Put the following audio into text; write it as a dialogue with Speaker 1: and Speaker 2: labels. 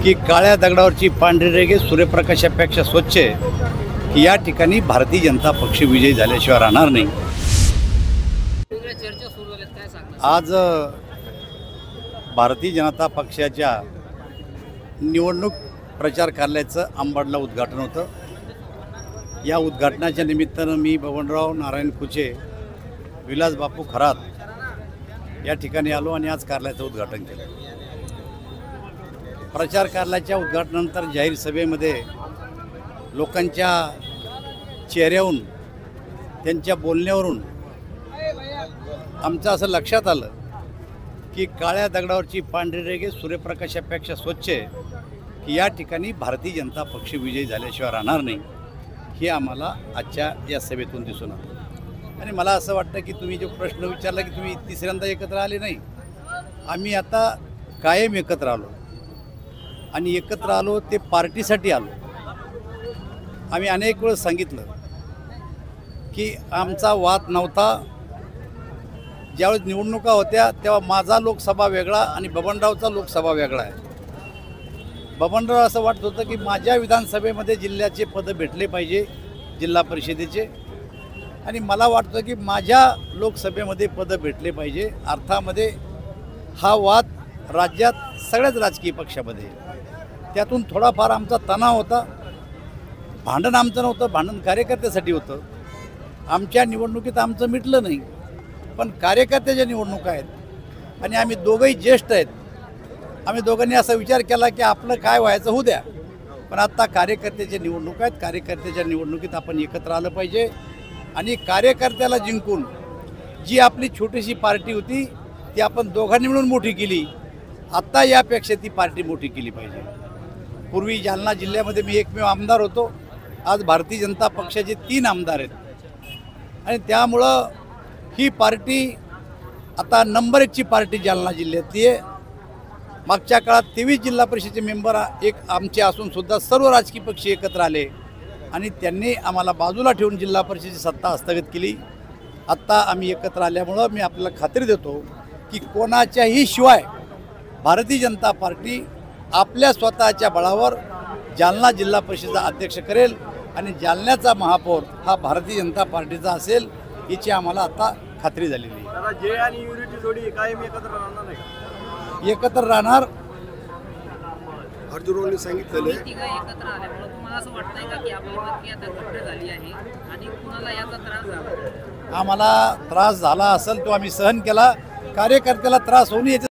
Speaker 1: की काळ्या दगडावरची पांढरी रेघे सूर्यप्रकाशापेक्षा स्वच्छ आहे की या ठिकाणी भारतीय जनता पक्ष विजयी झाल्याशिवाय राहणार नाही। आज भारतीय जनता पक्षाच्या निवडणूक प्रचार कार्यालयाचं अंबडला उद्घाटन होतं। या उद्घाटनाच्या निमित्तानं मी बबनराव नारायण कुचे, विलास बापू खरात या ठिकाणी आलो आणि आज कार्यालयाचं उद्घाटन केलं। प्रचार कार्यालयाच्या उद्घाटनानंतर जाहीर सभेमध्ये लोकांच्या चेहऱ्यावरून, त्यांच्या बोलण्यावरून आमचं असं लक्षात आलं की काळ्या दगडावरची पांढरी रेघे सूर्यप्रकाशापेक्षा स्वच्छ आहे की या ठिकाणी भारतीय जनता पक्ष विजयी झाल्याशिवाय राहणार नाही, हे आम्हाला आजच्या या सभेतून दिसून आलं। आणि मला असं वाटतं की तुम्ही जो प्रश्न विचारला की तुम्ही तिसऱ्यांदा एकत्र आले नाही, आम्ही आता कायम एकत्र आलो आणि एकत्र आलो ते पार्टीसाठी आलो। आम्ही अनेक वेळा सांगितलं की आमचा वाद नव्हता। ज्यावेळेस निवडणुका होत्या तेव्हा माझा लोकसभा वेगळा आणि बबनरावचा लोकसभा वेगळा आहे। बबनराव असं वाटत होतं की माझ्या विधानसभेमध्ये जिल्ह्याचे पदं भेटले पाहिजे, जिल्हा परिषदेचे, आणि मला वाटतं की माझ्या लोकसभेमध्ये पदं भेटले पाहिजे। अर्थामध्ये हा वाद राज्यात सगळ्याच राजकीय पक्षामध्ये, त्यातून थोडाफार आमचा तणाव होता। भांडण आमचं नव्हतं, भांडण कार्यकर्त्यासाठी होतं। आमच्या निवडणुकीत आमचं मिटलं नाही, पण कार्यकर्त्याच्या निवडणुका आहेत आणि आम्ही दोघंही ज्येष्ठ आहेत। आम्ही दोघांनी असा विचार केला की आपलं काय व्हायचं होऊ द्या, पण आता कार्यकर्त्याच्या निवडणुका आहेत। कार्यकर्त्याच्या निवडणुकीत आपण एकत्र आलं पाहिजे आणि कार्यकर्त्याला जिंकून जी आपली छोटीशी पार्टी होती ती आपण दोघांनी मिळून मोठी केली। आता यापेक्षा ती पार्टी मोठी केली पाहिजे। पूर्वी जालना जिल्ह्यामध्ये मी एकमेव आमदार होतो, आज भारतीय जनता पक्षाचे 3 आमदार आहेत आणि त्यामुळं ही पार्टी आता नंबर 1ची पार्टी जालना जिल्ह्यातली आहे। मागच्या काळात 23 जिल्हा परिषदेचे मेंबर एक आमचे असूनसुद्धा सर्व राजकीय पक्ष एकत्र आले आणि त्यांनी आम्हाला बाजूला ठेवून जिल्हा परिषदेची सत्ता हस्तगत केली। आत्ता आम्ही एकत्र आल्यामुळं मी आपल्याला खात्री देतो की कोणाच्याही शिवाय भारतीय जनता पार्टी आपल्या स्वतःच्या बळावर जालना जिल्हा परिषदेचा अध्यक्ष करेल आणि जालन्याचा महापौर हा भारतीय जनता पार्टीचा असेल, याची आम्हाला आता खात्री झालेली आहे।
Speaker 2: जे आणि युनिटी जोडी कायम एकत्र राहणार नाही का?
Speaker 1: एकत्र राहणार।
Speaker 2: अर्जुनरावांनी सांगितलं
Speaker 3: एकत्र आल्यामुळे तुम्हाला असं वाटतंय का की आपली मतं आता घट्ट झाली आहे आणि कुणाला याचा त्रास झाला?
Speaker 1: आम्हाला त्रास झाला असेल तो आम्ही सहन केला। कार्यकर्त्याला त्रास होऊ नये